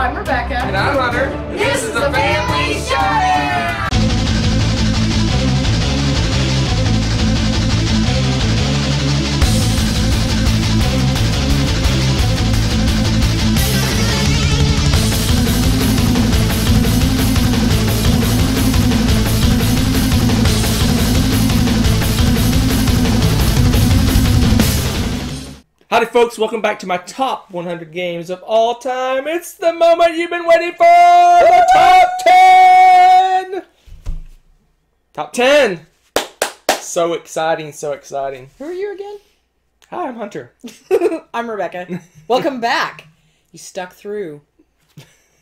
I'm Rebecca. And I'm Hunter. This is the Family Show! Howdy folks, welcome back to my top 100 games of all time. It's the moment you've been waiting for, the top 10! Top 10! So exciting, so exciting. Who are you again? Hi, I'm Hunter. I'm Rebecca. Welcome back. You stuck through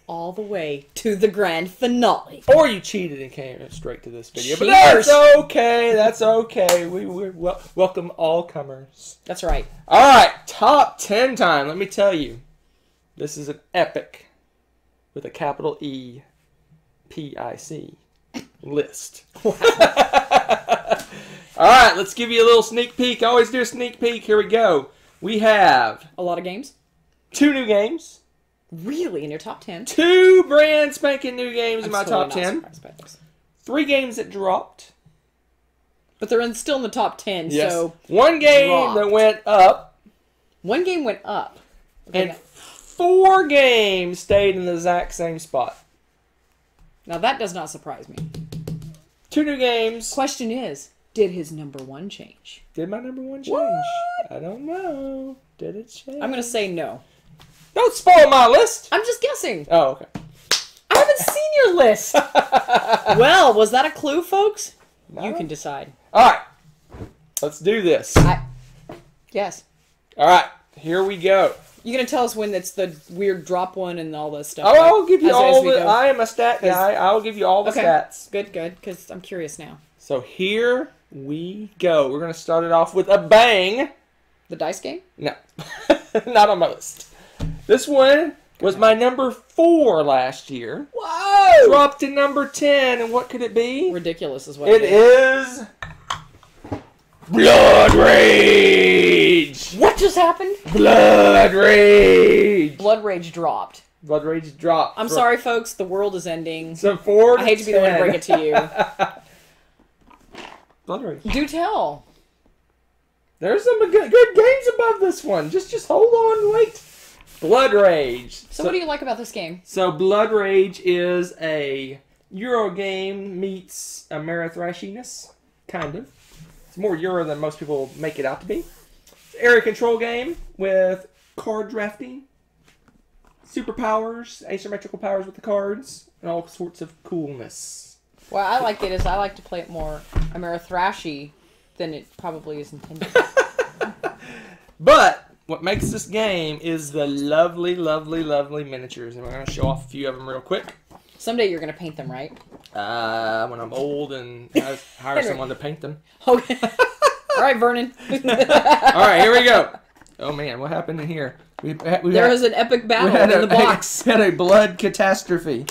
all the way to the grand finale. Or you cheated and came straight to this video. But Cheaters. that's okay, that's okay. We welcome all comers. That's right. Alright, top 10 time. Let me tell you, this is an epic with a capital E-P-I-C list. Wow. Alright, let's give you a little sneak peek. I always do a sneak peek. Here we go. We have A lot of games? 2 new games. Really? In your top 10? 2 brand spanking new games in my totally top not 10. surprised by this. 3 games that dropped. But they're still in the top 10, Yes. so... 1 game dropped. that went up. 1 game went up. Okay, And 4 games stayed in the exact same spot. now that does not surprise me. 2 new games. Question is, did his number 1 change? Did my number 1 change? What? I don't know. Did it change? I'm going to say no. Don't spoil my list. I'm just guessing. Oh, okay. I haven't seen your list. Well, was that a clue, folks? No. You can decide. All right. Let's do this. Yes. All right. Here we go. You gonna tell us when it's the weird drop one and all this stuff? Oh, I'll give you as all we the... go? I am a stat guy. I'll give you all the Okay. stats. Good, because I'm curious now. So here we go. We're going to start it off with a bang. The dice game? No. Not on my list. This one was my number 4 last year. Whoa! Dropped to number 10, and what could it be? Ridiculous is what It is Blood Rage. What just happened? Blood Rage. Blood Rage dropped. Blood Rage dropped. I'm sorry, folks. The world is ending. So 4 to I hate to be the one to 10. break it to you. Blood Rage. Do tell. There's some good games above this one. Just hold on and wait. Blood Rage. So what do you like about this game? So Blood Rage is a Euro game meets Amerithrashiness, kind of. It's more Euro than most people make it out to be. It's an area control game with card drafting, superpowers, asymmetrical powers with the cards, and all sorts of coolness. Well, I like it as I like to play it more Amerithrashy than it probably is intended. But what makes this game is the lovely, lovely, lovely miniatures. And we're going to show off a few of them real quick. Someday you're going to paint them, right? When I'm old and hire someone to paint them. Okay. All right, Vernon. All right, here we go. Oh, man, what happened in here? There was an epic battle in the box. We had a blood catastrophe.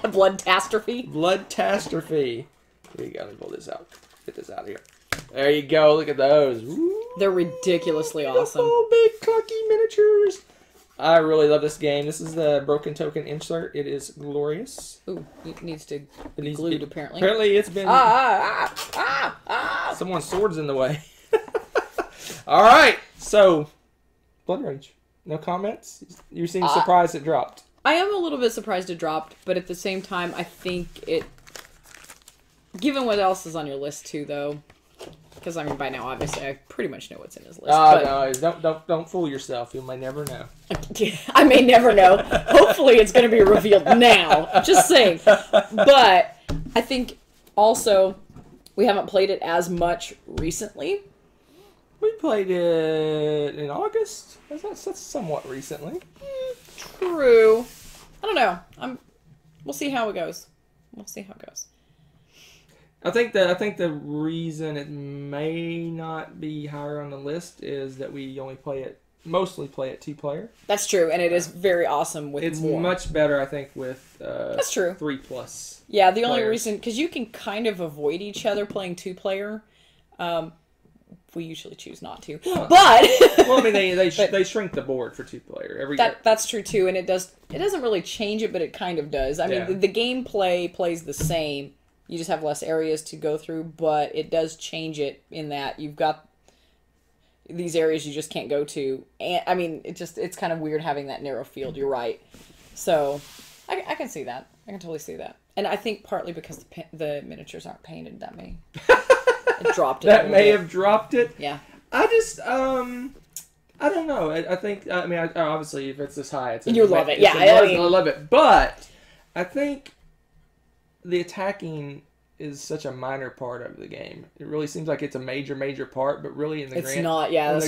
Blood-tastrophe? Blood-tastrophe. Here you go. Let me pull this out. Get this out of here. There you go. Look at those. Ooh, They're ridiculously beautiful, awesome. big, clunky miniatures. I really love this game. This is the Broken Token insert. It is glorious. Ooh, it needs to It be needs to glued, be- apparently. Apparently, it's been... Ah! Someone's sword's in the way. All right. So, Blood Rage. No comments? You seem surprised it dropped. I am a little bit surprised it dropped, but at the same time, I think it... Given what else is on your list, too, though... Because, I mean, by now, obviously, I pretty much know what's in his list. No, don't fool yourself. You may never know. I may never know. Hopefully, it's going to be revealed now. Just saying. But I think also we haven't played it as much recently. We played it in August. That's somewhat recently. True. I don't know. We'll see how it goes. We'll see how it goes. I think the reason it may not be higher on the list is that we only mostly play it 2-player. That's true, and it is very awesome with It's more. much better, I think, with That's true. 3+. Yeah, the only players. reason, because you can kind of avoid each other playing 2-player. we usually choose not to. Well, but well, I mean, they shrink the board for 2-player. That's true too, and it doesn't really change it, but it kind of does. I mean, the gameplay plays the same. You just have less areas to go through, but it does change it in that you've got these areas you just can't go to. And I mean, it's kind of weird having that narrow field. You're right. So I can see that. I can totally see that. And I think partly because the miniatures aren't painted, that may it dropped it. That may have dropped it. Yeah. I just I don't know. I think I mean obviously if it's this high, you love it. Yeah, I love it. But I think the attacking is such a minor part of the game. It really seems like it's a major part, but really in the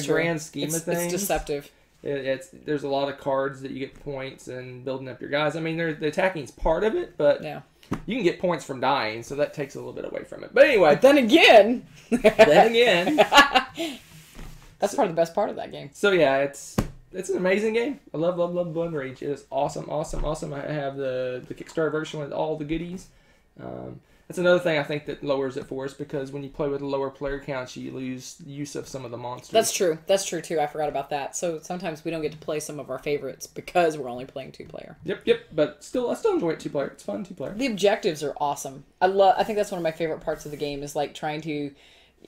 grand scheme of things, it's deceptive. There's a lot of cards that you get points and building up your guys. I mean, the attacking is part of it, but you can get points from dying, so that takes a little bit away from it. But anyway, then again, that's part of the best part of that game. So yeah, it's an amazing game. I love Blood Rage. It is awesome. I have the Kickstarter version with all the goodies. That's another thing I think that lowers it for us, because when you play with lower player counts, you lose use of some of the monsters. That's true too. I forgot about that. So sometimes we don't get to play some of our favorites because we're only playing 2-player. Yep. But I still enjoy it 2-player. It's fun 2-player. The objectives are awesome. I think that's one of my favorite parts of the game is like trying to,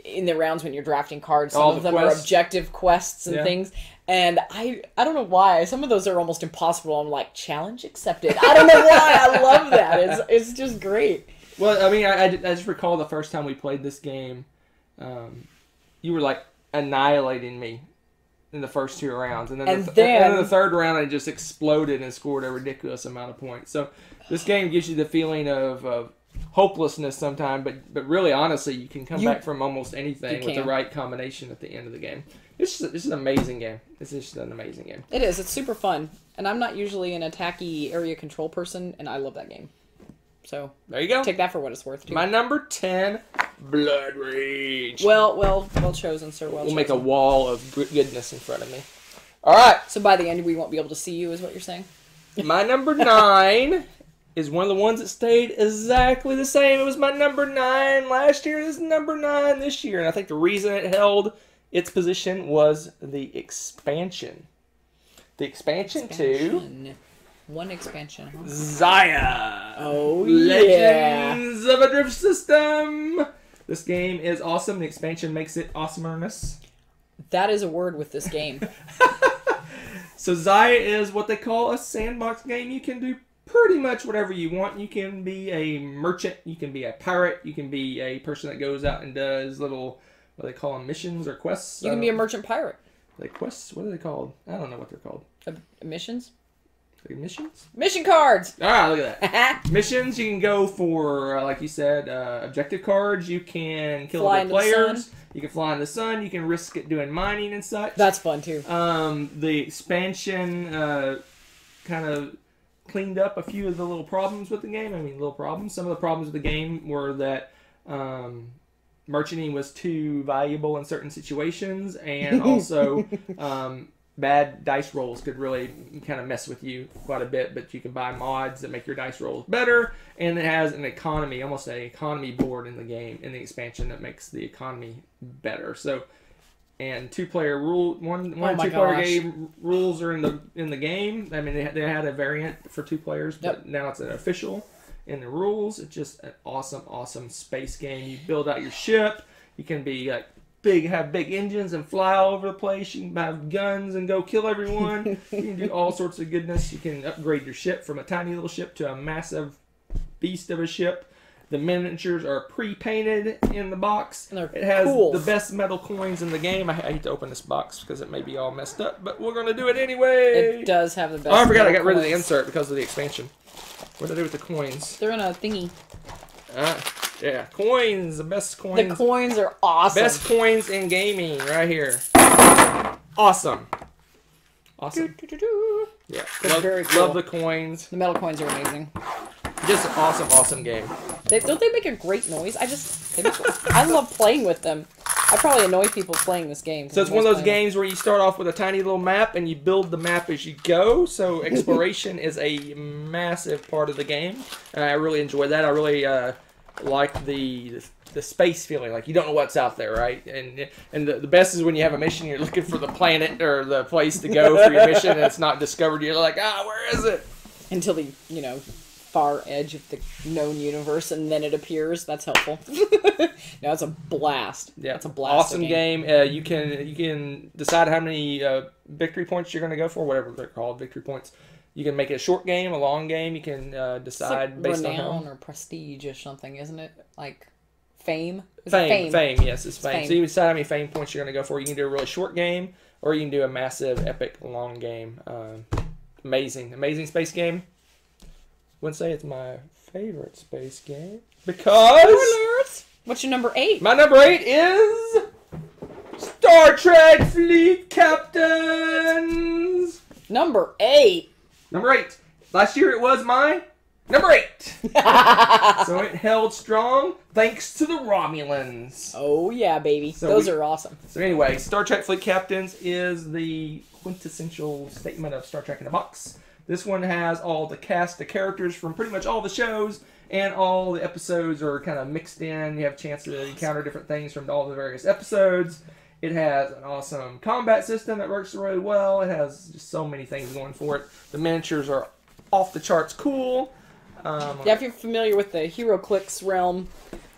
in the rounds when you're drafting cards, some of them are objective quests and things. And I don't know why. Some of those are almost impossible. I'm like, challenge accepted. I don't know why. I love that. It's just great. Well, I mean, I just recall the first time we played this game, you were like annihilating me in the first 2 rounds. And then the third round, I just exploded and scored a ridiculous amount of points. So this game gives you the feeling of hopelessness sometimes, but really, honestly, you can come back from almost anything with the right combination at the end of the game. This is an amazing game. It's just an amazing game. It is. It's super fun. And I'm not usually an attacky area control person, and I love that game. So there you go. Take that for what it's worth, too. My number 10, Blood Rage. Well chosen, sir. Well chosen. We'll make a wall of goodness in front of me. All right. So by the end, we won't be able to see you, is what you're saying? My number 9 is one of the ones that stayed exactly the same. It was my number 9 last year. This is number 9 this year. And I think the reason it held its position was the expansion. The expansion to... One expansion, huh? Ziya! Oh, Legends of a Drift System! This game is awesome. The expansion makes it awesomerness. That is a word with this game. So Ziya is what they call a sandbox game. You can do pretty much whatever you want. You can be a merchant. You can be a pirate. You can be a person that goes out and does little, what do they call them, missions or quests? You can be a merchant pirate. Like quests? What are they called? I don't know what they're called. Missions? Missions? Mission cards! Ah, look at that. Missions, you can go for, like you said, objective cards. You can kill other players. You can fly in the sun. You can risk it doing mining and such. That's fun, too. The expansion kind of cleaned up a few of the little problems with the game. I mean, little problems. Some of the problems with the game were that merchanting was too valuable in certain situations, and also... bad dice rolls could really kind of mess with you quite a bit, but you can buy mods that make your dice rolls better, and it has an economy, almost an economy board in the game, in the expansion that makes the economy better. So, and 2-player rule, one and 2-player game rules are in the game. I mean, they had a variant for 2 players, but now it's an official in the rules. It's just an awesome space game. You build out your ship. You can be like have big engines and fly all over the place. You can have guns and go kill everyone. You can do all sorts of goodness. You can upgrade your ship from a tiny little ship to a massive beast of a ship. The miniatures are pre-painted in the box. It has the best metal coins in the game. I hate to open this box because it may be all messed up, but we're going to do it anyway. It does have the best. Oh, I forgot I got rid of the insert because of the expansion. What did I do with the coins? They're in a thingy. Yeah, coins, the best coins. The coins are awesome. Best coins in gaming, right here. Awesome. Yeah, very cool. Love the coins. The metal coins are amazing. Just an awesome game. Don't they make a great noise? I love playing with them. I probably annoy people playing this game. So it's one of those games where you start off with a tiny little map and you build the map as you go. So exploration is a massive part of the game. And I really enjoy that. I really like the the space feeling, like you don't know what's out there, right? And the best is when you have a mission, you're looking for the planet or the place to go for your mission, and it's not discovered. You're like, where is it? Until the far edge of the known universe, and then it appears. That's helpful. No, it's a blast. Yeah, it's a blast. Awesome game. You can decide how many victory points you're going to go for, whatever they're called, victory points. You can make it a short game, a long game. You can decide like based renown on or prestige or something, isn't it? Like fame. Fame. Yes, it's fame. So you decide how many fame points you're going to go for. You can do a really short game, or you can do a massive, epic, long game. Amazing space game. Wouldn't say it's my favorite space game because what's your number 8? My number 8 is Star Trek Fleet Captains. Number 8. Number 8. Last year it was my number 8. So it held strong thanks to the Romulans. Oh yeah, baby. So those are awesome. So anyway, Star Trek Fleet Captains is the quintessential statement of Star Trek in a box. This one has all the cast of characters from pretty much all the shows, and all the episodes are kind of mixed in. You have a chance to encounter different things from all the various episodes. It has an awesome combat system that works really well. It has just so many things going for it. The miniatures are off the charts cool. If you're familiar with the HeroClix realm,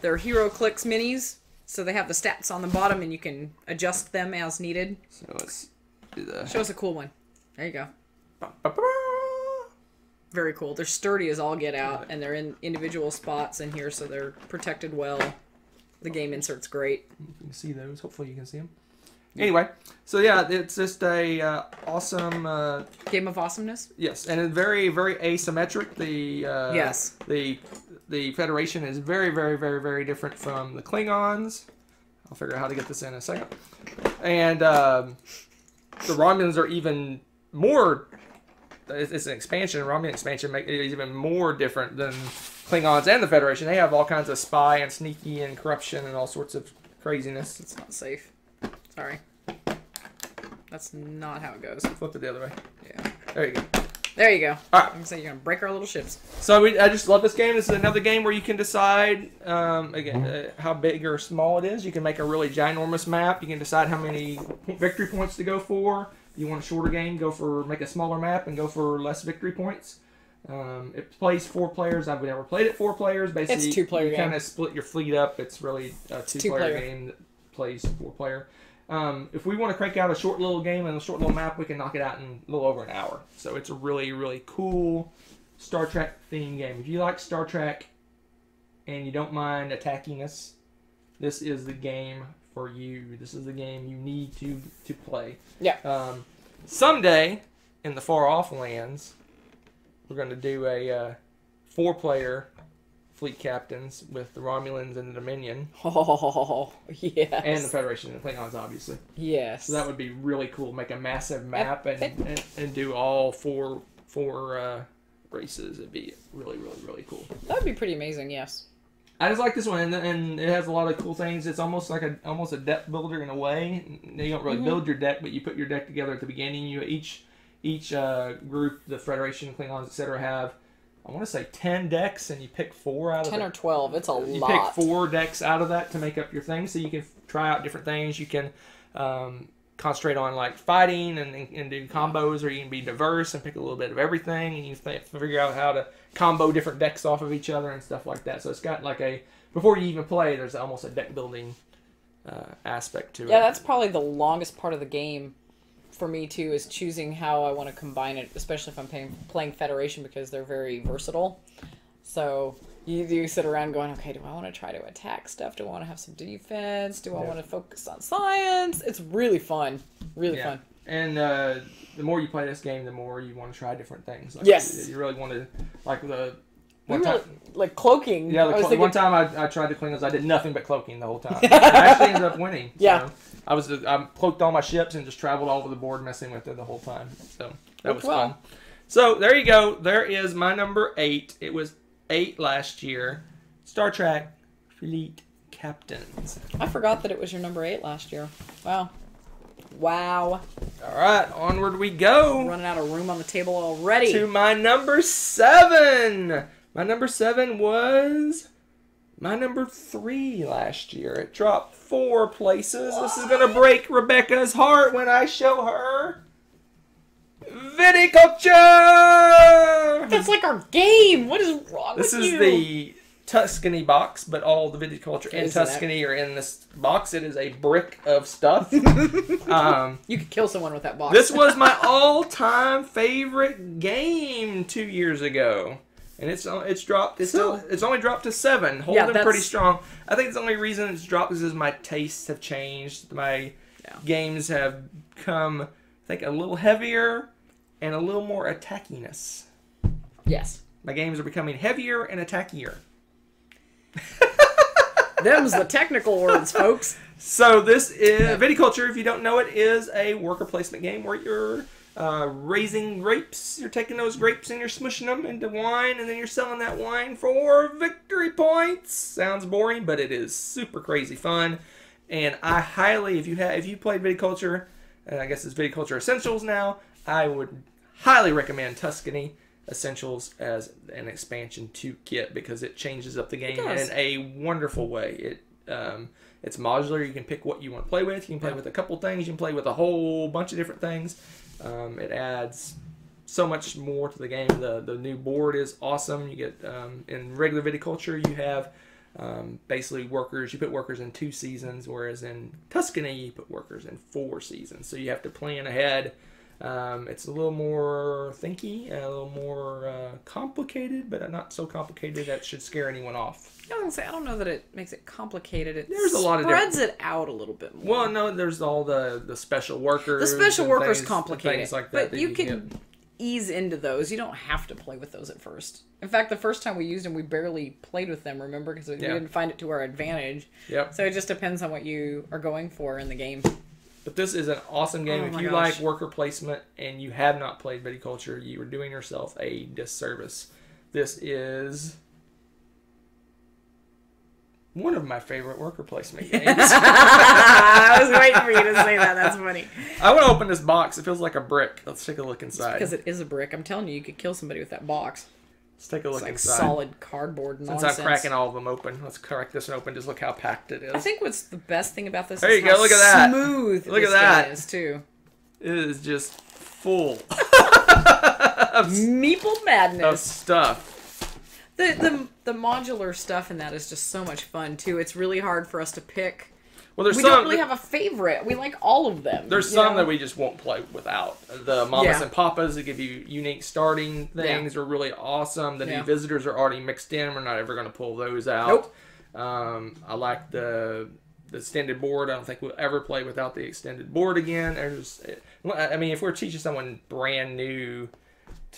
they're HeroClix minis. So they have the stats on the bottom, and you can adjust them as needed. So let's do the... Show us a cool one. There you go. Very cool. They're sturdy as all get out, and they're in individual spots in here, so they're protected well. The game insert's great. You can see those. Hopefully you can see them. Anyway, so yeah, it's just a awesome... game of awesomeness? Yes, and it's very, very asymmetric. Yes. The Federation is very, very, very, very different from the Klingons. I'll figure out how to get this in a second. And the Romulans are even more... It's an expansion. Romulan expansion makes it even more different than Klingons and the Federation. They have all kinds of spy and sneaky and corruption and all sorts of craziness. It's not safe. Sorry. That's not how it goes. Flip it the other way. Yeah. There you go. There you go. All right. I'm saying you're gonna break our little ships. So I just love this game. This is another game where you can decide how big or small it is. You can make a really ginormous map. You can decide how many victory points to go for. You want a shorter game, make a smaller map and go for less victory points. It plays 4 players. I've never played it 4 players. Basically, it's 2-player game. You kind of split your fleet up. It's really a 2-player game that plays 4-player. If we want to crank out a short little game and a short little map, we can knock it out in a little over an hour. So it's a really, really cool Star Trek themed game. If you like Star Trek and you don't mind attacking us, this is the game for you. This is the game you need to play. Yeah. Someday, in the far off lands, we're going to do a 4-player fleet captains with the Romulans and the Dominion. Oh, yes. And the Federation and the Klingons, obviously. Yes. So that would be really cool. Make a massive map and do all four races. It'd be really, really, really cool. That would be pretty amazing, yes. I just like this one, and it has a lot of cool things. It's almost like a deck builder in a way. You don't really build your deck, but you put your deck together at the beginning. You each group, the Federation, Klingons, etc., have, I want to say 10 decks, and you pick 4 out of 10 or 12. It's a lot. You pick 4 decks out of that to make up your thing, so you can try out different things. You can concentrate on like fighting and do combos, or you can be diverse and pick a little bit of everything, and you figure out how to combo different decks off of each other and stuff like that. So it's got like before you even play, there's almost a deck building aspect to it. Yeah, that's probably the longest part of the game for me too, is choosing how I want to combine it, especially if I'm playing Federation, because they're very versatile. So you sit around going, okay, do I want to try to attack stuff? Do I want to have some defense? Do I want to focus on science? It's really fun. Really fun. And the more you play this game, the more you want to try different things. Like, yes. You really want to, like like cloaking. Yeah, one time I tried the Klingons. I did nothing but cloaking the whole time. I actually ended up winning. Yeah. So I cloaked all my ships and just traveled all over the board messing with it the whole time. So that was fun. So there you go. There is my number 8. It was 8 last year. Star Trek Fleet Captains. I forgot that it was your number 8 last year. Wow. All right, onward we go. I'm running out of room on the table already. To my number 7. My number 7 was My number 3 last year. It dropped 4 places. What? This is going to break Rebecca's heart when I show her. Viticulture! That's like our game. What is wrong with you? This is the Tuscany box, but all the viticulture and Tuscany are in this box. It is a brick of stuff. You could kill someone with that box. This was my all-time favorite game 2 years ago. And it's dropped. It's only dropped to 7, holding pretty strong. I think the only reason it's dropped is my tastes have changed. My games have become, I think, a little heavier and a little more attackiness. Yes. My games are becoming heavier and attackier. Them's the technical words, folks. So this is Viticulture. If you don't know it, is a worker placement game where you're raising grapes. You're taking those grapes and you're smushing them into wine, and then you're selling that wine for victory points. Sounds boring, but it is super crazy fun. And I highly, if you played Viticulture, and I guess it's Viticulture Essentials now, I would highly recommend Tuscany Essentials as an expansion to get, because it changes up the game in a wonderful way. It's modular. You can pick what you want to play with. You can play with a couple things. You can play with a whole bunch of different things. It adds so much more to the game. The new board is awesome. You get in regular Viticulture, you have basically workers. You put workers in 2 seasons, whereas in Tuscany, you put workers in 4 seasons. So you have to plan ahead. It's a little more thinky, a little more complicated, but not so complicated that should scare anyone off. I don't know that it makes it complicated. There's a lot of spreads it out a little bit more. Well, no, there's all the special workers. The special workers complicate things like that. But you can ease into those. You don't have to play with those at first. In fact, the first time we used them, we barely played with them, remember? Because we didn't find it to our advantage. Yep. So it just depends on what you are going for in the game. But this is an awesome game. If you like worker placement and you have not played Viticulture, you are doing yourself a disservice. This is one of my favorite worker placement games. I was waiting for you to say that. That's funny. I want to open this box. It feels like a brick. Let's take a look inside. Because it is a brick. I'm telling you, you could kill somebody with that box. Let's take a look inside. Solid cardboard nonsense. Since I'm cracking all of them open, let's crack this one open. Just look how packed it is. I think what's the best thing about this is look at that. Smooth look at that. Is too. It is just full of meeple madness of stuff. The modular stuff in that is just so much fun too. It's really hard for us to pick. Well, we don't really have a favorite. We like all of them. There's some that we just won't play without. The mamas and papas that give you unique starting things are really awesome. The new visitors are already mixed in. We're not ever going to pull those out. Nope. I like the extended board. I don't think we'll ever play without the extended board again. I mean, if we're teaching someone brand new,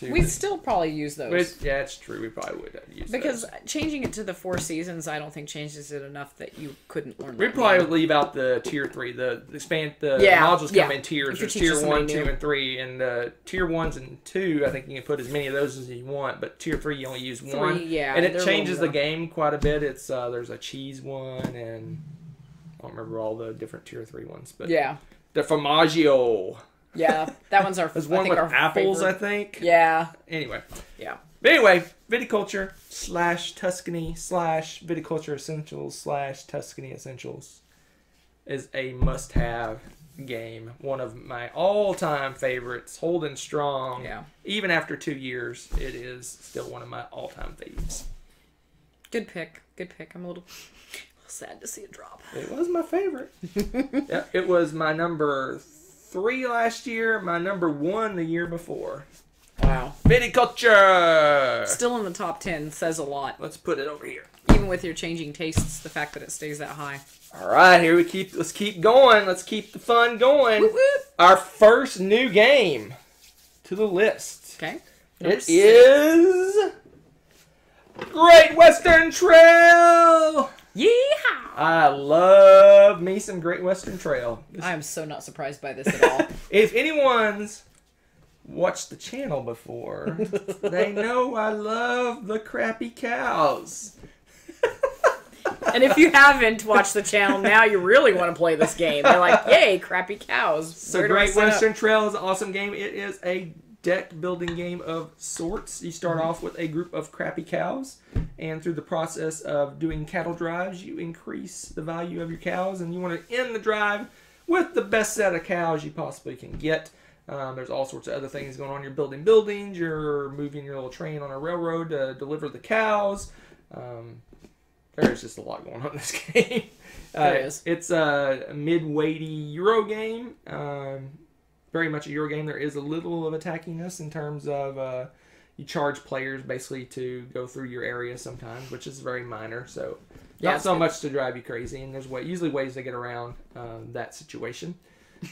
we'd still probably use those. Yeah, it's true. We probably would use because changing it to the 4 seasons, I don't think changes it enough that you couldn't learn. We'd probably leave out the tier 3. The modules come in tiers. There's tier 1, 2, and 3, and tier 1s and 2. I think you can put as many of those as you want, but tier 3 you only use 1. And it changes the game quite a bit. It's there's a cheese one, and I don't remember all the different tier 3 ones, but the Formaggio. Yeah, that one's our. There's one with apples, favorite. I think. Yeah. Anyway. Yeah. But anyway, Viticulture / Tuscany / Viticulture Essentials / Tuscany Essentials is a must-have game. One of my all-time favorites, holding strong. Yeah. Even after 2 years, it is still one of my all-time faves. Good pick. Good pick. I'm a little sad to see it drop. It was my favorite. Yeah, it was my number 3 last year, my number 1 the year before. Wow. Viticulture! Still in the top 10 says a lot. Let's put it over here. Even with your changing tastes, the fact that it stays that high. All right, let's keep going. Let's keep the fun going. Whoop, whoop. Our first new game to the list. Okay. It is Great Western Trail. Yeehaw! I love me some Great Western Trail. I am so not surprised by this at all. If anyone's watched the channel before, they know I love the crappy cows. And if you haven't watched the channel, now you really want to play this game. They're like, yay, crappy cows. So Great Western Trail is an awesome game. It is a deck building game of sorts. You start off with a group of crappy cows, And through the process of doing cattle drives, you increase the value of your cows, and you want to end the drive with the best set of cows you possibly can get. There's all sorts of other things going on. You're building buildings. You're moving your little train on a railroad to deliver the cows. There's just a lot going on in this game. It's a mid-weighty Euro game. Very much a Euro game. There is a little of attackiness in terms of you charge players basically to go through your area sometimes, which is very minor. So not so much to drive you crazy. And there's usually ways to get around that situation.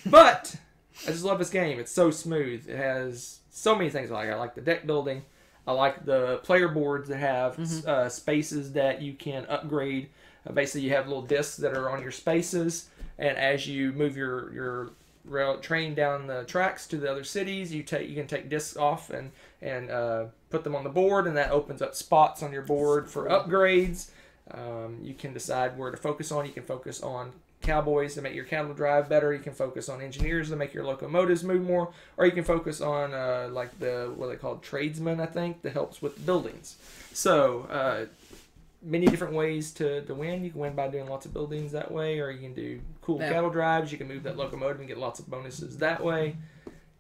But I just love this game. It's so smooth. It has so many things I like. I like the deck building. I like the player boards that have spaces that you can upgrade. Basically, you have little discs that are on your spaces, and as you move your rail train down the tracks to the other cities, you can take discs off and put them on the board, and that opens up spots on your board for upgrades. You can decide where to focus on. You can focus on cowboys to make your cattle drive better. You can focus on engineers to make your locomotives move more, or you can focus on what they call tradesmen, I think, that helps with buildings. So many different ways to win. You can win by doing lots of buildings that way, or you can do cool cattle drives. You can move that locomotive and get lots of bonuses that way.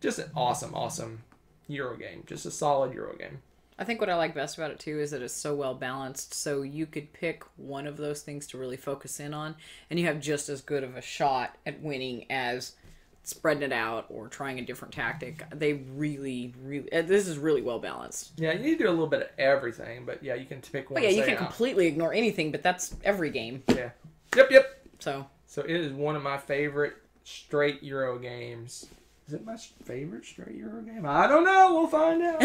Just an awesome Euro game. Just a solid Euro game. I think what I like best about it, too, is that it's so well balanced. So you could pick one of those things to really focus in on, and you have just as good of a shot at winning as spreading it out or trying a different tactic. They really, this is really well balanced. Yeah, you need to do a little bit of everything, but yeah, you can pick one. Well, yeah, you can completely ignore anything, but that's every game. Yeah. Yep. So it is one of my favorite straight Euro games. Is it my favorite straight Euro game? I don't know. We'll find out.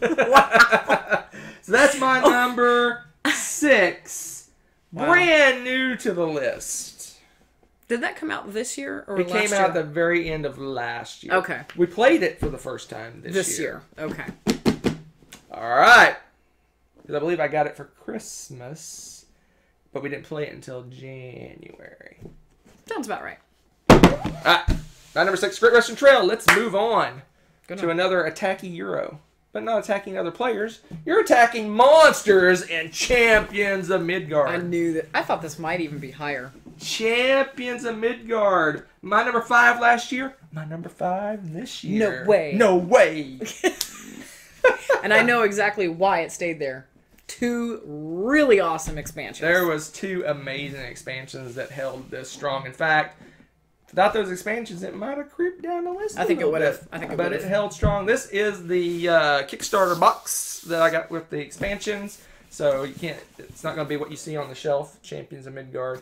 Wow. So that's my number 6. Wow. Brand new to the list. Did that come out this year or last year? It came out at the very end of last year. Okay. We played it for the first time this year. Okay. All right. Because I believe I got it for Christmas, but we didn't play it until January. Sounds about right. My number 6, Great Western Trail. Let's move on to another attacky Euro. But not attacking other players. You're attacking monsters and Champions of Midgard. I knew that. I thought this might even be higher. Champions of Midgard. My number 5 last year. My number 5 this year. No way. No way. And I know exactly why it stayed there. 2 really awesome expansions. There was 2 amazing expansions that held this strong. In fact, without those expansions, it might have creeped down the list. I think it would have. But it held strong. This is the Kickstarter box that I got with the expansions. So you can't. It's not going to be what you see on the shelf. Champions of Midgard.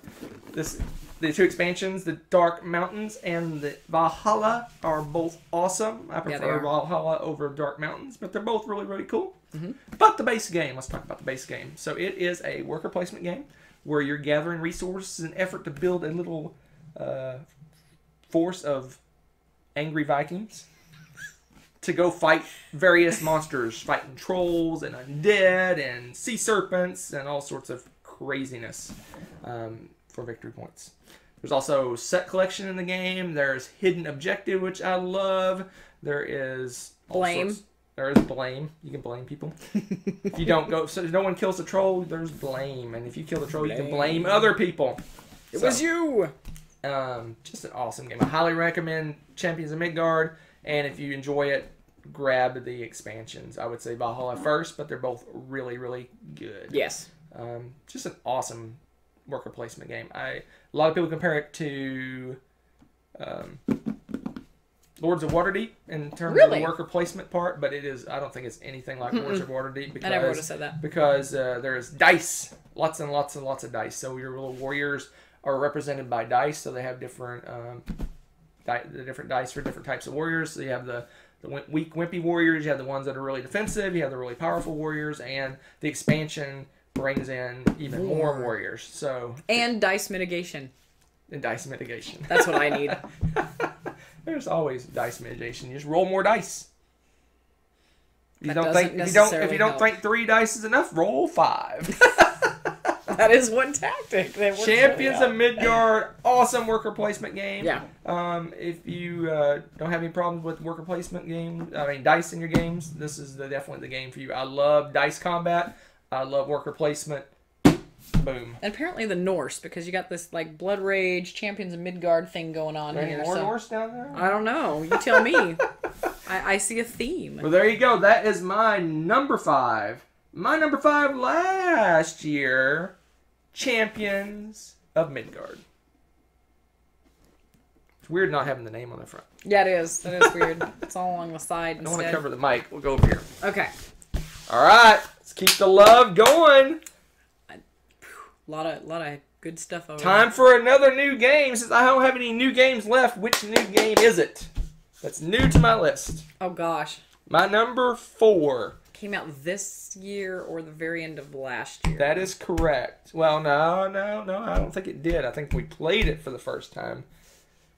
The 2 expansions, the Dark Mountains and the Valhalla, are both awesome. I prefer Valhalla over Dark Mountains, but they're both really, really cool. Mm-hmm. But the base game. Let's talk about the base game. So it is a worker placement game where you're gathering resources in an effort to build a little force of angry Vikings to go fight various monsters, fighting trolls and undead and sea serpents and all sorts of craziness for victory points. There's also set collection in the game. There's hidden objective, which I love. There is blame. There is blame. You can blame people. If you don't go, so if no one kills the troll, there's blame. And if you kill the troll, you can blame other people. It was you. Just an awesome game. I highly recommend Champions of Midgard, and if you enjoy it, grab the expansions. I would say Valhalla first, but they're both really, really good. Yes. Just an awesome worker placement game. A lot of people compare it to Lords of Waterdeep in terms of the worker placement part, but it is. I don't think it's anything like Lords of Waterdeep. Because, I never would have said that. Because there's dice, lots and lots and lots of dice. So your little warriors are represented by dice, so they have different different dice for different types of warriors. So you have the weak, wimpy warriors, you have the ones that are really defensive, you have the really powerful warriors, and the expansion brings in even more warriors. So and dice mitigation. And dice mitigation. That's what I need. There's always dice mitigation. You just roll more dice. If you don't think 3 dice is enough, roll 5. That is one tactic. Champions of Midgard, awesome worker placement game. Yeah. If you don't have any problems with worker placement dice in your games, this is definitely the game for you. I love dice combat. I love worker placement. Boom. And apparently the Norse, because you got this like Blood Rage, Champions of Midgard thing going on here. Any more Norse down there? I don't know. You tell me. I see a theme. Well, there you go. That is my number 5. My number 5 last year, Champions of Midgard. It's weird not having the name on the front. Yeah, it is. That is weird. It's all along the side. I don't want to cover the mic. We'll go over here. Okay. All right. Let's keep the love going. A lot of good stuff over Time for another new game. Since I don't have any new games left, which new game is it? That's new to my list. Oh, gosh. My number 4. Came out this year or the very end of last year? That is correct. Well, no. I don't think it did. I think we played it for the first time.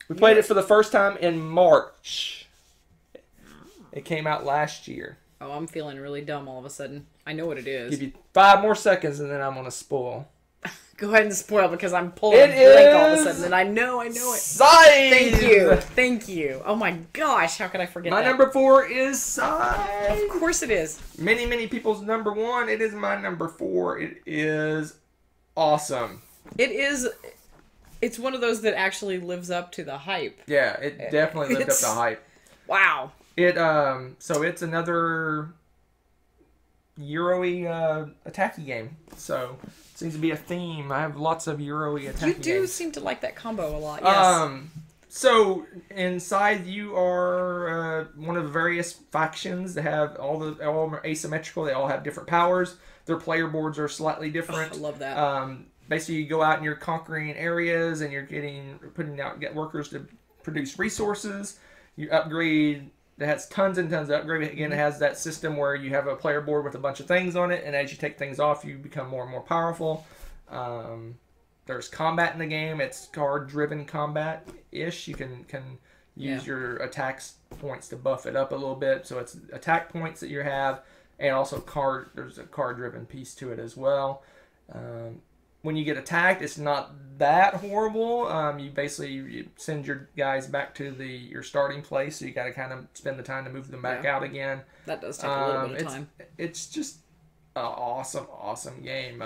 We played it for the first time in March. It came out last year. Oh, I'm feeling really dumb all of a sudden. I know what it is. Give you 5 more seconds and then I'm going to spoil. Go ahead and spoil because I'm pulling a blank all of a sudden, and I know it. Scythe! Thank you. Oh my gosh, how could I forget that? My number 4 is Scythe. Of course it is. Many people's number 1. It is my number 4. It is awesome. It is. It's one of those that actually lives up to the hype. Yeah, it definitely lived up to the hype. Wow. So it's another Euro-y attacky game. So seems to be a theme. I have lots of Euro-y attacky games. You do seem to like that combo a lot, yes. So inside you are one of the various factions that have all are asymmetrical. They all have different powers. Their player boards are slightly different. Oh, I love that. Basically, you go out and you're conquering areas, and you're get workers to produce resources. You upgrade. It has tons and tons of upgrade. Again, it has that system where you have a player board with a bunch of things on it, and as you take things off, you become more and more powerful. There's combat in the game. It's card-driven combat-ish. You can use your attacks points to buff it up a little bit. So it's attack points that you have, and also there's a card-driven piece to it as well. When you get attacked, it's not that horrible. You send your guys back to your starting place, so you got to kind of spend the time to move them back out again. That does take a little bit of time. It's just an awesome game.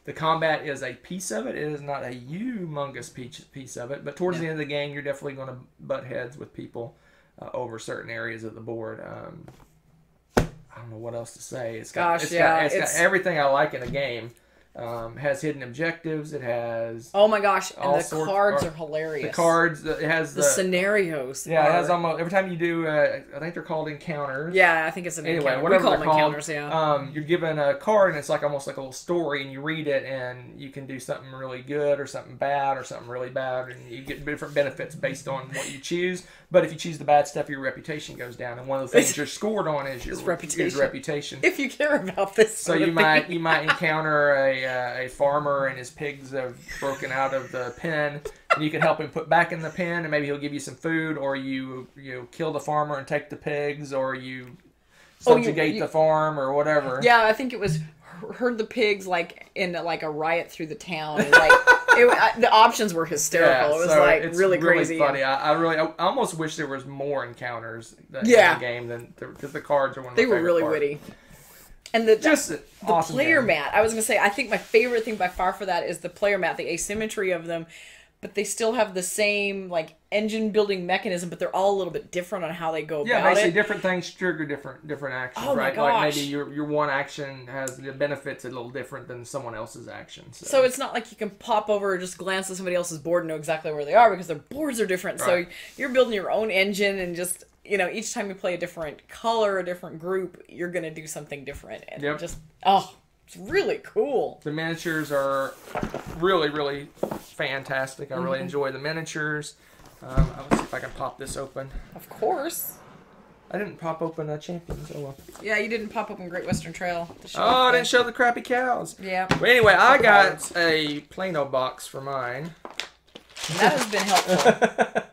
The combat is a piece of it. It is not a humongous piece of it, but towards the end of the game, you're definitely going to butt heads with people over certain areas of the board. I don't know what else to say. It's got everything I like in a game. Has hidden objectives. It has. Oh my gosh! And the cards are hilarious. The cards. It has the scenarios. Yeah, it has almost every time you do. I think they're called encounters. Yeah, I think it's an encounter. Whatever we call they're them called. Encounters. Yeah. You're given a card, and it's like almost like a little story, and you read it, and you can do something really good, or something bad, or something really bad, and you get different benefits based on what you choose. But if you choose the bad stuff, your reputation goes down, and one of the things you're scored on is your reputation. If you care about this, so you might encounter a farmer and his pigs have broken out of the pen, and you can help him put back in the pen, and maybe he'll give you some food, or you kill the farmer and take the pigs, or you subjugate the farm, or whatever. Yeah, I think it was herd the pigs like in like a riot through the town, and like the options were hysterical. Yeah, it was so like it's really crazy. Funny. I almost wish there was more encounters in the game than because the cards are one of my favorite They were really parts. witty. And the awesome player game. mat. I was going to say, I think my favorite thing by far for that is the player mat, the asymmetry of them, but they still have the same like engine building mechanism, but they're all a little bit different on how they go about it. Yeah, basically different things trigger different actions, oh right? My gosh. Like maybe your one action has the benefits a little different than someone else's action. So it's not like you can pop over or just glance at somebody else's board and know exactly where they are because their boards are different. Right. So you're building your own engine and just... each time you play a different color, a different group, you're going to do something different. And it's really cool. The miniatures are really, really fantastic. I really enjoy the miniatures. Let's see if I can pop this open. Of course. I didn't pop open Champions. Oh, well. Yeah, you didn't pop open Great Western Trail. I didn't show the crappy cows. Yeah. But anyway, I got a Plano box for mine. That has been helpful.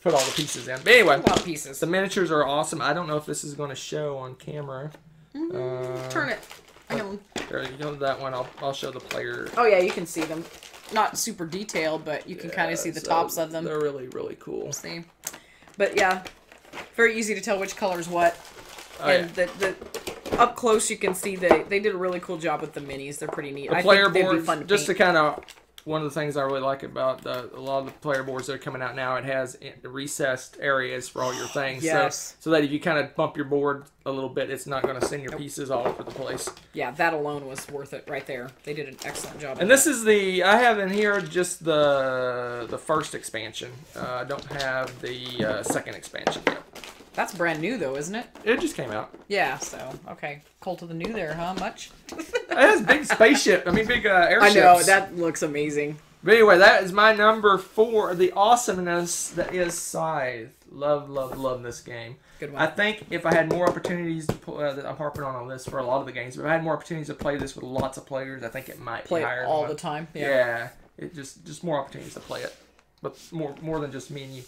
Put all the pieces in. But anyway, a lot of pieces. The miniatures are awesome. I don't know if this is going to show on camera. Turn it. There you go. That one. I'll show the player. Oh yeah, you can see them. Not super detailed, but you can kind of see the tops of them. They're really, really cool. See, but yeah, very easy to tell which color is what. And the up close you can see they did a really cool job with the minis. They're pretty neat. The I player think they'd be boards, fun to just paint. to kind of, one of the things I really like about a lot of the player boards that are coming out now, it has recessed areas for all your things. Yes. So that if you kind of bump your board a little bit, it's not going to send your pieces all over the place. Yeah, that alone was worth it right there. They did an excellent job. And this is I have in here just the first expansion. I don't have the second expansion yet. That's brand new, though, isn't it? It just came out. Yeah, so, okay. Cult of the New there, huh? Much? It has big spaceship. I mean, big airships. I know, that looks amazing. But anyway, that is my number 4. The awesomeness that is Scythe. Love, love, love this game. Good one. I think if I had more opportunities to play, I'm harping on this for a lot of the games, but if I had more opportunities to play this with lots of players, I think it might play be higher. It all the time. Yeah. It just more opportunities to play it. But more than just me and you.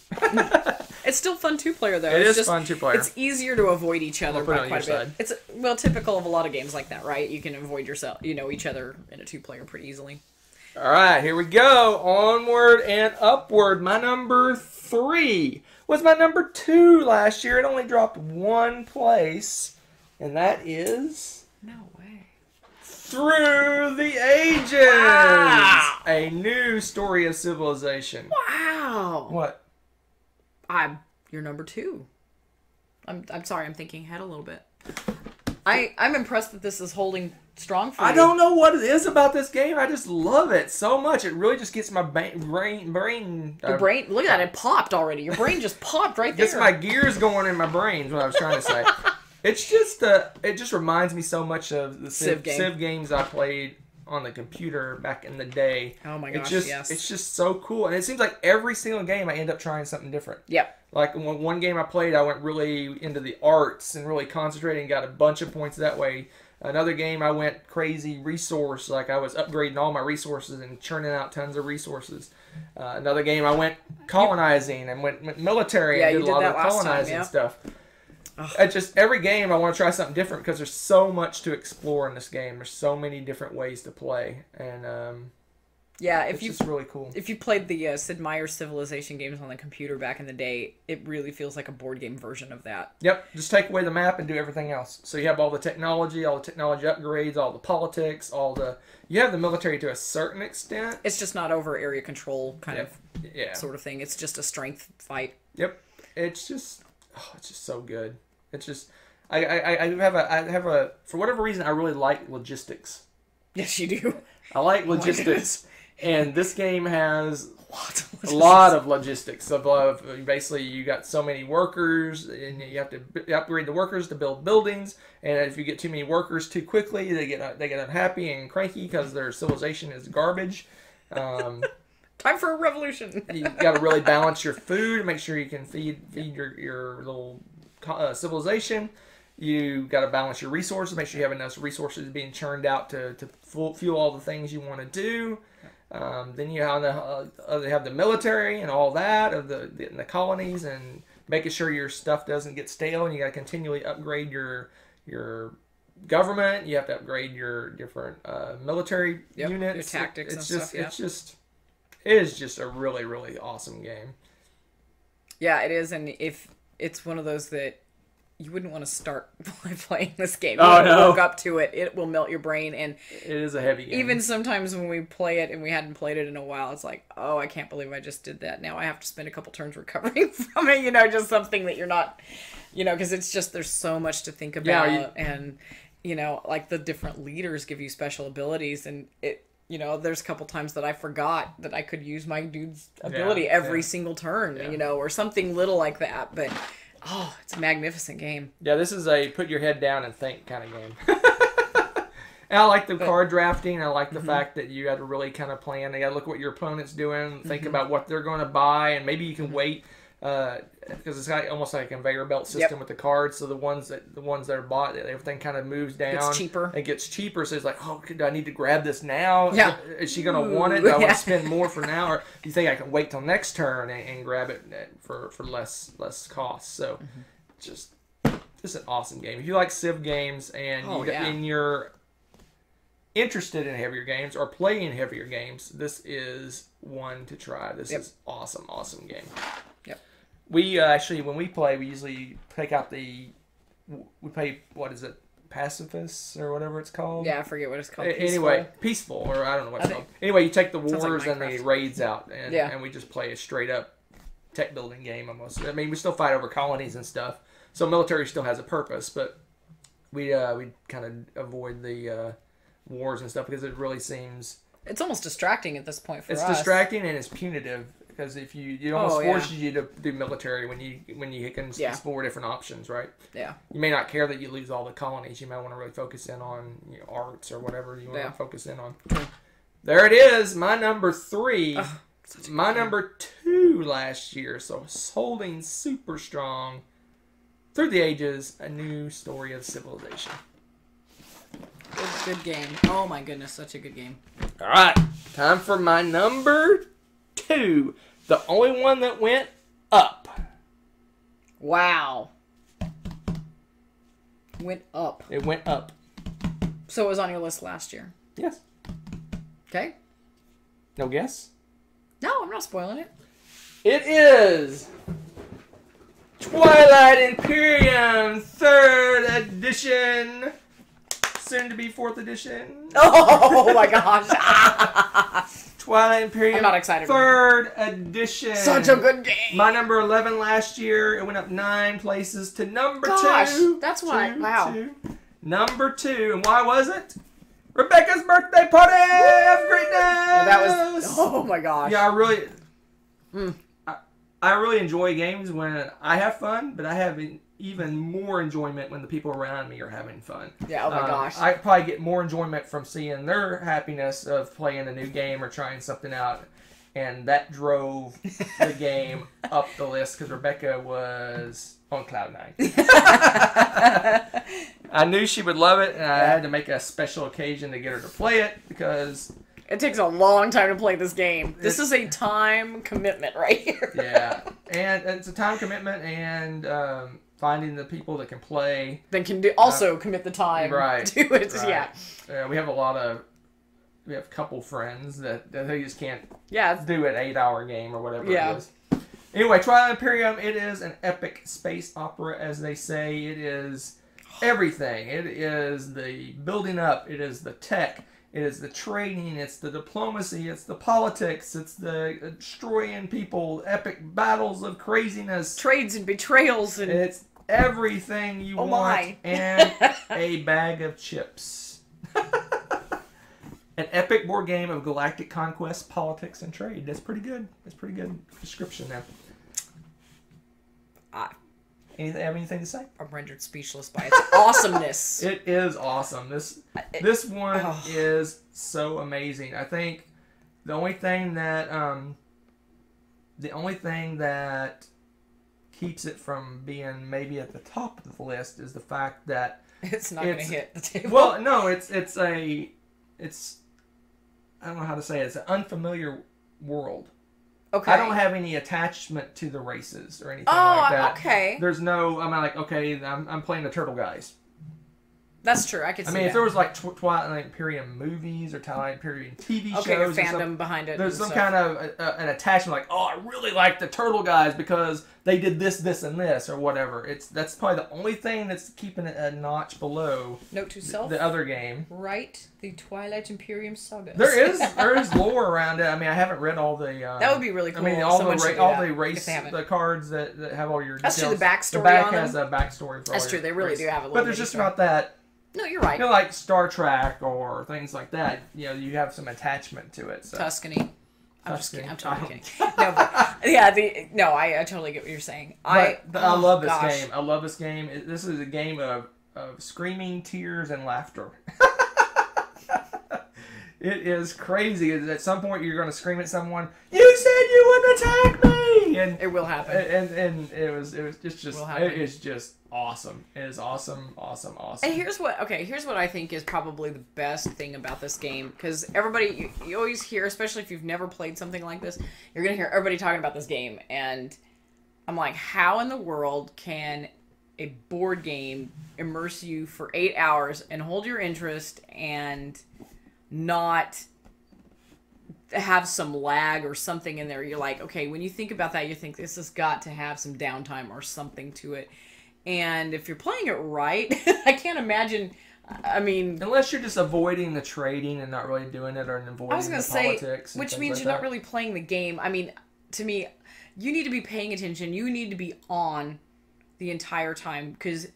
It's still fun two-player, though. It it's is just fun two-player. It's easier to avoid each other by quite a bit. Side. It's, well, typical of a lot of games like that, right? You can avoid each other in a two-player pretty easily. All right, here we go. Onward and upward. My number 3 was my number 2 last year. It only dropped 1 place, and that is... No way. Through the Ages! Wow. A new story of civilization. Wow! What? You're number 2. I'm sorry, I'm thinking ahead a little bit. I'm impressed that this is holding strong for you. I don't know what it is about this game. I just love it so much. It really just gets my brain. Your brain. Look at that! It popped already. Your brain just popped right there. Gets my gears going in my brain. Is what I was trying to say. It's just it just reminds me so much of the Civ games I played on the computer back in the day. Oh my gosh, yes. It's just so cool. And it seems like every single game I end up trying something different. Yep. Like one game I played, I went really into the arts and really concentrated and got a bunch of points that way. Another game, I went crazy resource. Like I was upgrading all my resources and churning out tons of resources. Another game, I went colonizing and went military and did a lot of colonizing stuff. Every game I want to try something different because there's so much to explore in this game. There's so many different ways to play, and it's just really cool. If you played the Sid Meier's Civilization games on the computer back in the day, it really feels like a board game version of that. Yep, just take away the map and do everything else. So you have all the technology upgrades, all the politics, you have the military to a certain extent. It's just not over area control sort of thing. It's just a strength fight. Yep, it's just so good. It's just I have a for whatever reason I really like logistics. Yes, you do. I like logistics, and this game has a lot of logistics. Of basically, you got so many workers, and you have to upgrade the workers to build buildings. And if you get too many workers too quickly, they get unhappy and cranky because their civilization is garbage. Time for a revolution. You got to really balance your food, make sure you can feed your little civilization. You got to balance your resources, make sure you have enough resources being churned out to fuel all the things you want to do. Then you have the military and all that of the colonies, and making sure your stuff doesn't get stale. And you got to continually upgrade your government. You have to upgrade your different military units. Your tactics and stuff. It is just a really, really awesome game. Yeah, it is, and if it's one of those that you wouldn't want to start playing this game. Oh, no. Walk up to it. It will melt your brain. And it is a heavy game. Even sometimes when we play it and we hadn't played it in a while, it's like, oh, I can't believe I just did that. Now I have to spend a couple turns recovering from it. Just something that you're not, because it's just, there's so much to think about. Yeah, and, like the different leaders give you special abilities, and there's a couple times that I forgot that I could use my dude's ability every single turn, or something little like that. But it's a magnificent game. Yeah, this is a put your head down and think kind of game. And I like the card drafting. I like the fact that you got to really kind of plan. You got to look at what your opponent's doing, think about what they're going to buy, and maybe you can wait because it's almost like a conveyor belt system with the cards. So the ones that are bought, everything kind of moves down. It's cheaper. It gets cheaper. So it's like, do I need to grab this now? Yeah. Is she going to want it? Do I want to spend more for now, or do you think I can wait till next turn and grab it for less cost? So just an awesome game. If you like Civ games and you're interested in heavier games or playing heavier games, this is one to try. This is awesome game. Yep. We actually, when we play, we usually take out we play, what is it, pacifists or whatever it's called. Yeah, I forget what it's called. Anyway, peaceful, or I don't know what it's called. Anyway, you take the wars like and the raids out, and we just play a straight up tech building game almost. I mean, we still fight over colonies and stuff, so military still has a purpose, but we kind of avoid the wars and stuff because it really seems it's almost distracting at this point for us. It's distracting and it's punitive because if it almost forces you to do military when you can explore different options, right? Yeah. You may not care that you lose all the colonies. You might want to really focus in on arts or whatever you want to focus in on. There it is, my number 3. My number 2 last year, so holding super strong through the ages, A New Story of Civilization. Good game. Oh my goodness, such a good game. All right, time for my number 2, the only one that went up. Wow. Went up. It went up. So it was on your list last year. Yes. Okay. No guess? No, I'm not spoiling it. It is Twilight Imperium 3rd edition. Soon to be 4th edition. Oh my gosh. Twilight Imperium. I'm not excited. 3rd edition. Such a good game. My number 11 last year. It went up 9 places to number 2. That's why. Wow. Number 2. And why was it? Rebecca's birthday party of greatness. Yeah, that was. Oh my gosh. Yeah, I really enjoy games when I have fun, but I have even more enjoyment when the people around me are having fun. Yeah, oh my gosh. I probably get more enjoyment from seeing their happiness of playing a new game or trying something out. And that drove the game up the list because Rebecca was on cloud 9. I knew she would love it, and I had to make a special occasion to get her to play it because it takes a long time to play this game. This is a time commitment right here. Yeah, and it's a time commitment and finding the people that can play. That can also commit the time to it. Right. Yeah. We have a couple friends that they just can't do an 8-hour game or whatever it is. Anyway, Twilight Imperium, it is an epic space opera, as they say. It is everything. It is the building up. It is the tech. It is the trading. It's the diplomacy. It's the politics. It's the destroying people. Epic battles of craziness. Trades and betrayals. And it's everything you want. And a bag of chips. An epic board game of galactic conquest, politics, and trade. That's pretty good. That's pretty good description now. Have anything to say? I'm rendered speechless by its awesomeness. It is awesome. This one is so amazing. I think the only thing that keeps it from being maybe at the top of the list is the fact that it's not going to hit the table. Well, no, it's I don't know how to say it. It's an unfamiliar world. Okay. I don't have any attachment to the races or anything like that. Okay. There's no. I'm like, okay, I'm playing the turtle guys. That's true. I could see that. If there was like Twilight Imperium movies or Twilight Imperium TV shows, or fandom behind it. There's some kind of an attachment, like, oh, I really like the turtle guys because they did this, this, and this, or whatever. That's probably the only thing that's keeping it a notch below. Note to self: the other game. Write the Twilight Imperium saga. There is lore around it. I mean, I haven't read all the. That would be really cool. I mean, all the race, the cards that have all your. That's details. true. The backstory. The back has a backstory for. That's true. They really do have a little. But there's just not that. No, you're right. Like Star Trek or things like that. You have some attachment to it. So. Tuscany. I'm just kidding. I'm totally kidding. No, but I totally get what you're saying. I love this game. I love this game. This is a game of screaming, tears, and laughter. It is crazy. At some point, you're going to scream at someone. You said you wouldn't attack me, and it will happen. And it was just awesome. It is awesome. And here's what I think is probably the best thing about this game, because everybody you always hear, especially if you've never played something like this, you're gonna hear everybody talking about this game, and I'm like, how in the world can a board game immerse you for 8 hours and hold your interest and not have some lag or something in there? You're like, okay, when you think about that, you think this has got to have some downtime or something to it. And if you're playing it right, I can't imagine. I mean, unless you're just avoiding the trading and not really doing it, or avoiding politics, which means you're not really playing the game. I mean, to me, you need to be paying attention. You need to be on the entire time, because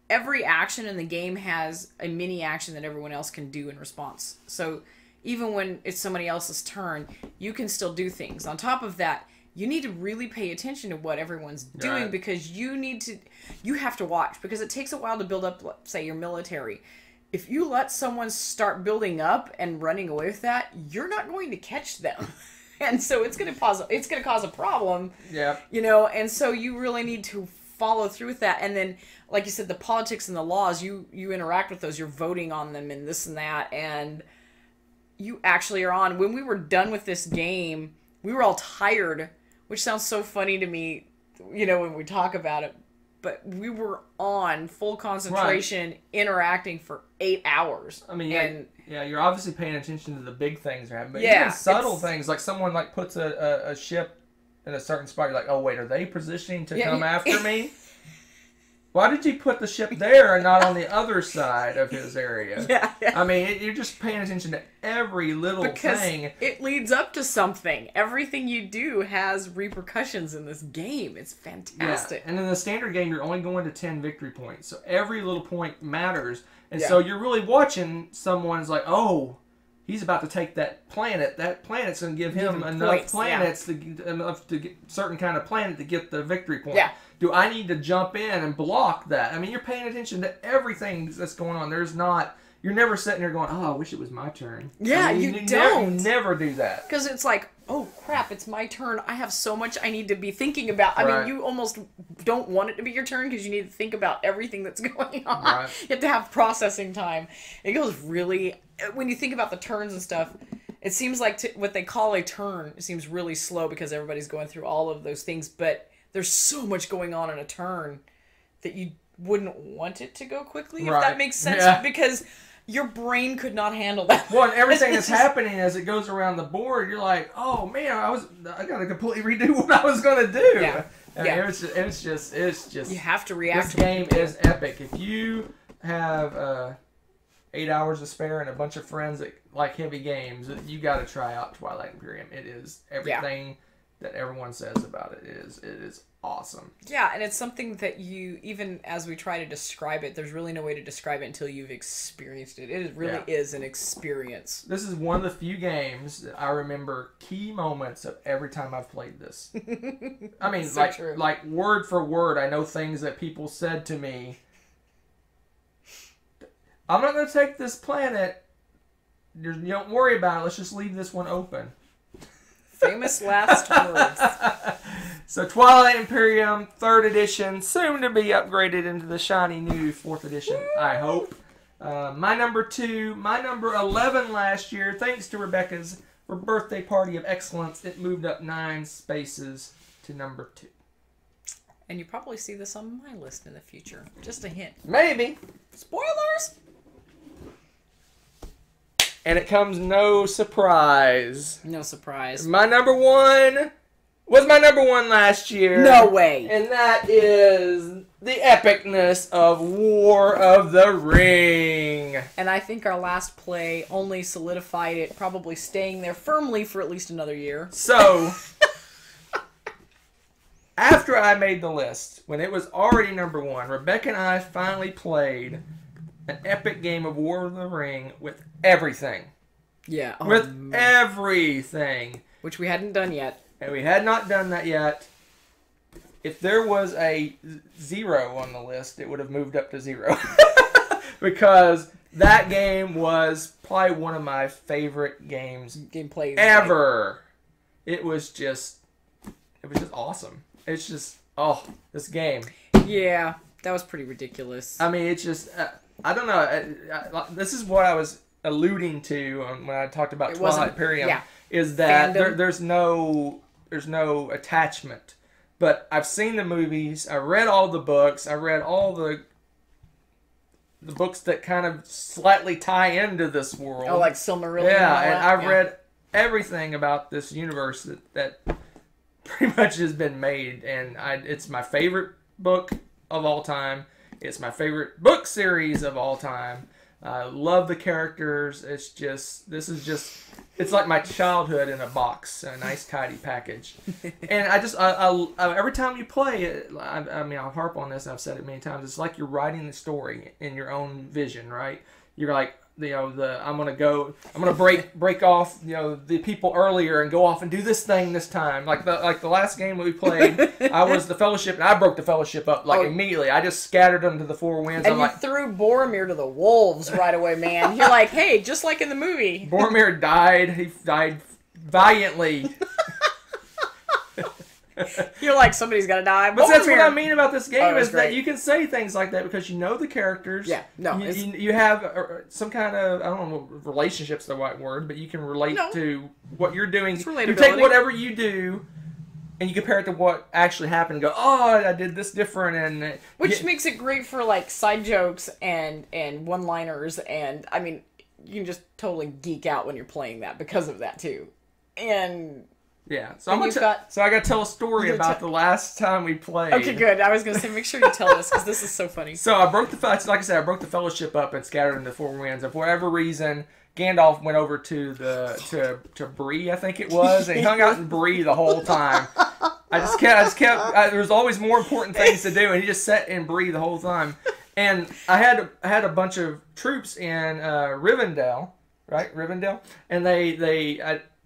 every action in the game has a mini action that everyone else can do in response. So even when it's somebody else's turn, you can still do things. On top of that, you need to really pay attention to what everyone's doing, right, because you have to watch, because it takes a while to build up, say, your military. If you let someone start building up and running away with that, you're not going to catch them. And so it's going to cause a problem. Yeah. You know, and so you really need to follow through with that. And then, like you said, the politics and the laws, you interact with those, you're voting on them and this and that, and you actually are on. When we were done with this game, we were all tired, which sounds so funny to me, you know, when we talk about it, but we were on full concentration, right, interacting for 8 hours. I mean, yeah, you're obviously paying attention to the big things that happen, but even subtle things, like someone like puts a ship in a certain spot, you're like, oh wait, are they positioning to come after me? Why did you put the ship there and not on the other side of his area? Yeah. I mean, you're just paying attention to every little thing. It leads up to something. Everything you do has repercussions in this game. It's fantastic. Yeah. And in the standard game, you're only going to 10 victory points. So every little point matters. And so you're really watching someone's like, oh, he's about to take that planet. That planet's going to give him enough planets to get certain kind of planet to get the victory point. Yeah. Do I need to jump in and block that? I mean, you're paying attention to everything that's going on. You're never sitting there going, oh, I wish it was my turn. Yeah, I mean, you don't. Never do that. Because it's like, oh, crap, it's my turn. I have so much I need to be thinking about. I mean, you almost don't want it to be your turn because you need to think about everything that's going on. Right. You have to have processing time. It goes really, when you think about the turns and stuff, it seems like what they call a turn, it seems really slow because everybody's going through all of those things, but there's so much going on in a turn that you wouldn't want it to go quickly, if that makes sense, because your brain could not handle that. Well, and everything that's happening as it goes around the board, you're like, oh man, I got to completely redo what I was going to do. Yeah. It's just you have to react. This game is epic. If you have 8 hours to spare and a bunch of friends that like heavy games, you got to try out Twilight Imperium. It is everything that everyone says about it. It is awesome. Yeah, and it's something that you, even as we try to describe it, there's really no way to describe it until you've experienced it. It really is an experience. This is one of the few games that I remember key moments of every time I've played this. I mean, so like word for word, I know things that people said to me. I'm not going to take this planet. You don't worry about it. Let's just leave this one open. Famous last words. So Twilight Imperium 3rd edition, soon to be upgraded into the shiny new 4th edition, I hope. My number 2, my number 11 last year, thanks to Rebecca's birthday party of excellence, it moved up 9 spaces to number 2. And you probably see this on my list in the future. Just a hint. Maybe. Spoilers! And it comes no surprise. No surprise. My number 1 was my number 1 last year. No way. And that is the epicness of War of the Ring. And I think our last play only solidified it, probably staying there firmly for at least another year. So, after I made the list, when it was already number 1, Rebecca and I finally played an epic game of War of the Ring with everything. Yeah. Oh, with everything. Which we hadn't done yet. And we had not done that yet. If there was a 0 on the list, it would have moved up to 0. Because that game was probably one of my favorite gameplays ever. It was just awesome. It's just, this game. Yeah, that was pretty ridiculous. I mean, it's just, I don't know. This is what I was alluding to when I talked about Twilight Imperium. Yeah. Is that there's no attachment. But I've seen the movies. I read all the books. I read all the books that kind of slightly tie into this world. Oh, like Silmarillion. Yeah, and I've read everything about this universe that pretty much has been made, and it's my favorite book of all time. It's my favorite book series of all time. I love the characters. It's like my childhood in a box, a nice tidy package. And I every time you play it, I mean, I'll harp on this. I've said it many times. It's like you're writing the story in your own vision, right? You're like, I'm gonna break off, the people earlier and go off and do this thing this time. Like the last game that we played, I was the Fellowship and I broke the Fellowship up immediately. I just scattered them to the four winds. And you threw Boromir to the wolves right away, man. You're like, hey, just like in the movie. Boromir died. He died valiantly. You're like, somebody's got to die. But that's what I mean about this game is that you can say things like that because you know the characters. Yeah, no. You have some kind of, I don't know, relationship's the right word, but you can relate to what you're doing. It's relatability. You take whatever you do and you compare it to what actually happened and go, oh, I did this different. Which makes it great for, like, side jokes and one-liners. And, I mean, you can just totally geek out when you're playing that because of that, too. And... yeah, so I got to tell a story about the last time we played. Okay, good. I was going to say, make sure you tell us, because this is so funny. So I broke the Fellowship up and scattered them to four winds. And for whatever reason, Gandalf went over to Bree, I think it was, and he hung out in Bree the whole time. I just kept there was always more important things to do, and he just sat in Bree the whole time. And I had a bunch of troops in Rivendell, right? Rivendell, and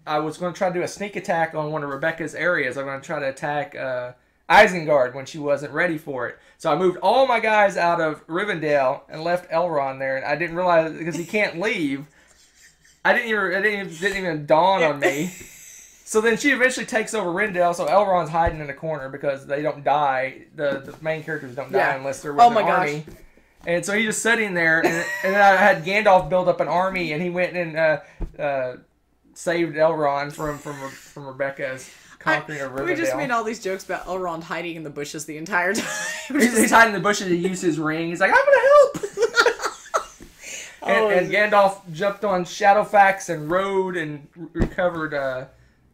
I was going to try to do a sneak attack on one of Rebecca's areas. I'm going to try to attack Isengard when she wasn't ready for it. So I moved all my guys out of Rivendell and left Elrond there. And I didn't realize because he can't leave. It didn't even dawn on me. So then she eventually takes over Rivendell. So Elrond's hiding in the corner because they don't die. The main characters don't die unless they're with an army. Gosh. And so he's just sitting there. And then I had Gandalf build up an army, and he went and saved Elrond from Rebecca's conquering of Rivendell. We just made all these jokes about Elrond hiding in the bushes the entire time. He's hiding in the bushes to use his ring. He's like, I'm going to help! and Gandalf jumped on Shadowfax and rode and recovered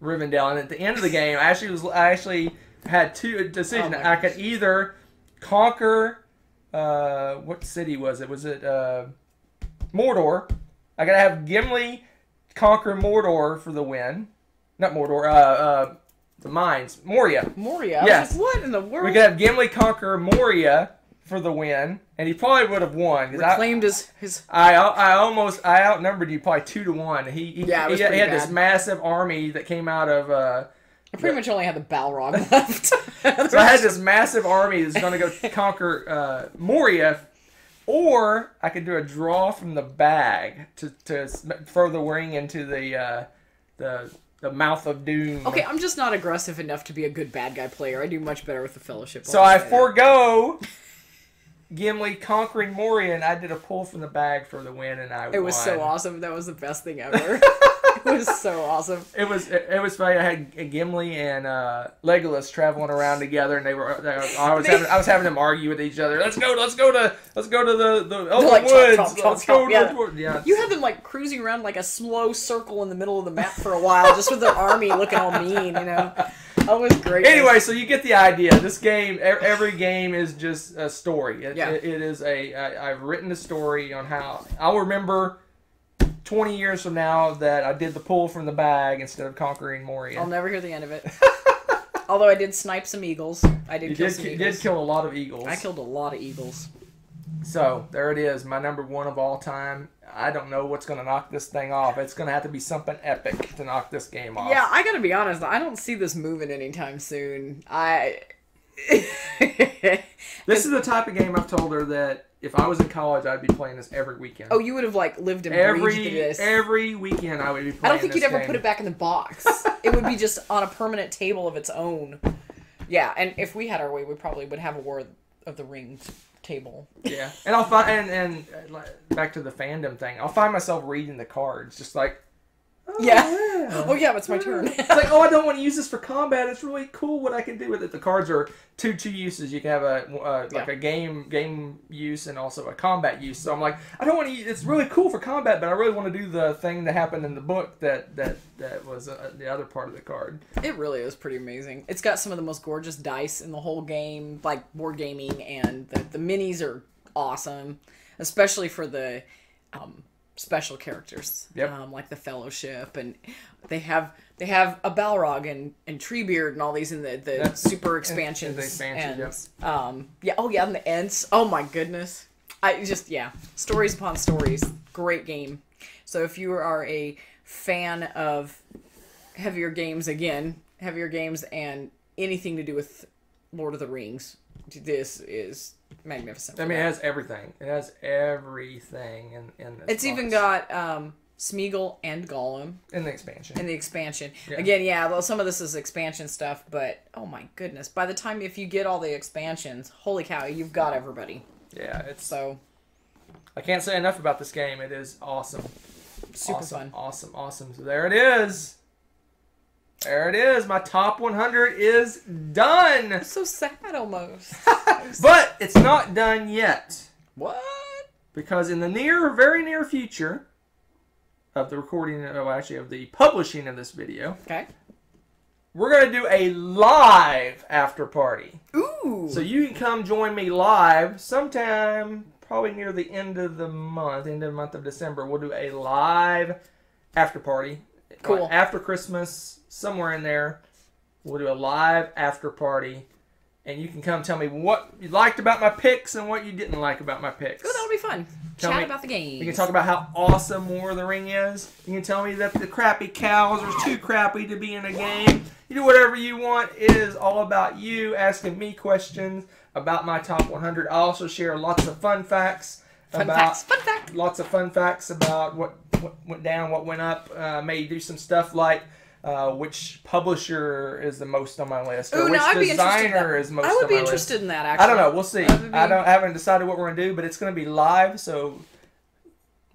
Rivendell. And at the end of the game, I actually had two decisions. I could either conquer... what city was it? Was it Mordor? I got to have Gimli... conquer Mordor for the win. Not Mordor, the mines. Moria. Moria? Yes. Like, what in the world? We could have Gimli conquer Moria for the win, and he probably would have won. Reclaimed his... I outnumbered you probably 2-1. He had this massive army that came out of... I pretty much only had the Balrog left. So I had this massive army that's going to go conquer Moria. Or I could do a draw from the bag to throw the ring into the mouth of doom. Okay, I'm just not aggressive enough to be a good bad guy player. I do much better with the Fellowship. So I forego Gimli conquering Moria, and I did a pull from the bag for the win, and I won. It was so awesome. That was the best thing ever. It was so awesome. It was funny. I had Gimli and Legolas traveling around together, and I was having them argue with each other. Let's go to the Elven Woods. Let's go to yeah. You had them like cruising around like a slow circle in the middle of the map for a while, just with their army looking all mean, That was great. Anyway, so you get the idea. This game, every game is just a story. It is I've written a story on how I'll remember 20 years from now that I did the pull from the bag instead of conquering Moria. I'll never hear the end of it. Although I did snipe some eagles. You did kill a lot of eagles. I killed a lot of eagles. So, there it is. My number one of all time. I don't know what's going to knock this thing off. It's going to have to be something epic to knock this game off. Yeah, I got to be honest. I don't see this moving anytime soon. This is the type of game I've told her that if I was in college, I'd be playing this every weekend. Oh, you would have lived and breathed this. Every weekend I would be playing this I don't think you'd ever put it back in the box. It would be just on a permanent table of its own. Yeah, and if we had our way, we probably would have a War of the Rings table. Yeah, and I'll find and back to the fandom thing. I'll find myself reading the cards, just like, Yeah. Oh yeah, it's my turn. It's like, oh, I don't want to use this for combat. It's really cool what I can do with it. The cards are two uses. You can have a game use and also a combat use. So I'm like, I don't want to use. It's really cool for combat, but I really want to do the thing that happened in the book that was the other part of the card. It really is pretty amazing. It's got some of the most gorgeous dice in the whole game, like board gaming, and the minis are awesome, especially for the special characters, like the Fellowship, and they have a Balrog and Treebeard and all these in the super expansions. The expansions, and the Ents. Oh my goodness, stories upon stories. Great game. So if you are a fan of heavier games and anything to do with Lord of the Rings, this is magnificent. I mean, it has everything. It has everything in this It's box. Even got Smeagol and Gollum in the expansion. Yeah. Again, well, some of this is expansion stuff, but oh my goodness, by the time if you get all the expansions, holy cow, you've got everybody. Yeah, it's so. I can't say enough about this game. It is awesome. Super fun. Awesome. So there it is. There it is. My top 100 is done. It's so sad almost. But it's not done yet. What? Because in the very near future of the recording, of the publishing of this video, okay, we're going to do a live after party. Ooh. So you can come join me live sometime, probably near the end of the month of December. We'll do a live after party. Cool. After Christmas, somewhere in there, we'll do a live after party. And you can come tell me what you liked about my picks and what you didn't like about my picks. Oh, that'll be fun. Chat about the game. You can talk about how awesome War of the Ring is. You can tell me that the crappy cows are too crappy to be in a game. You do whatever you want. It is all about you asking me questions about my top 100. I also share lots of fun facts. Lots of fun facts about what went down, what went up. Maybe do some stuff like which publisher is the most on my list, or which designer is most on my list. I would be interested in that, actually. I don't know. We'll see. I haven't decided what we're going to do, but it's going to be live, so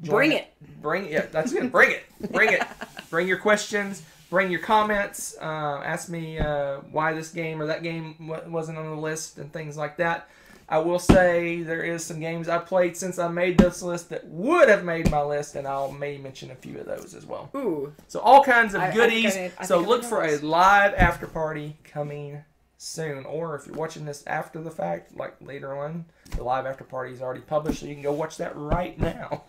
bring it. Yeah, that's good. Bring it. Bring your questions. Bring your comments. Ask me why this game or that game wasn't on the list and things like that. I will say there is some games I played since I made this list that would have made my list, and I'll maybe mention a few of those as well. Ooh. So all kinds of goodies. So look for a live after party coming soon. Or if you're watching this after the fact, like later on, the live after party is already published, so you can go watch that right now.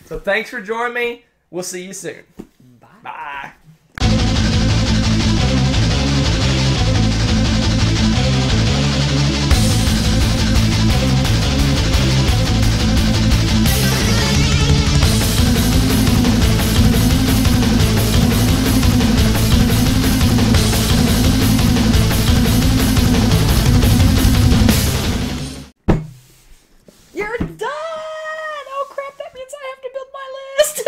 So thanks for joining me. We'll see you soon. Bye. You're done! Oh crap, that means I have to build my list!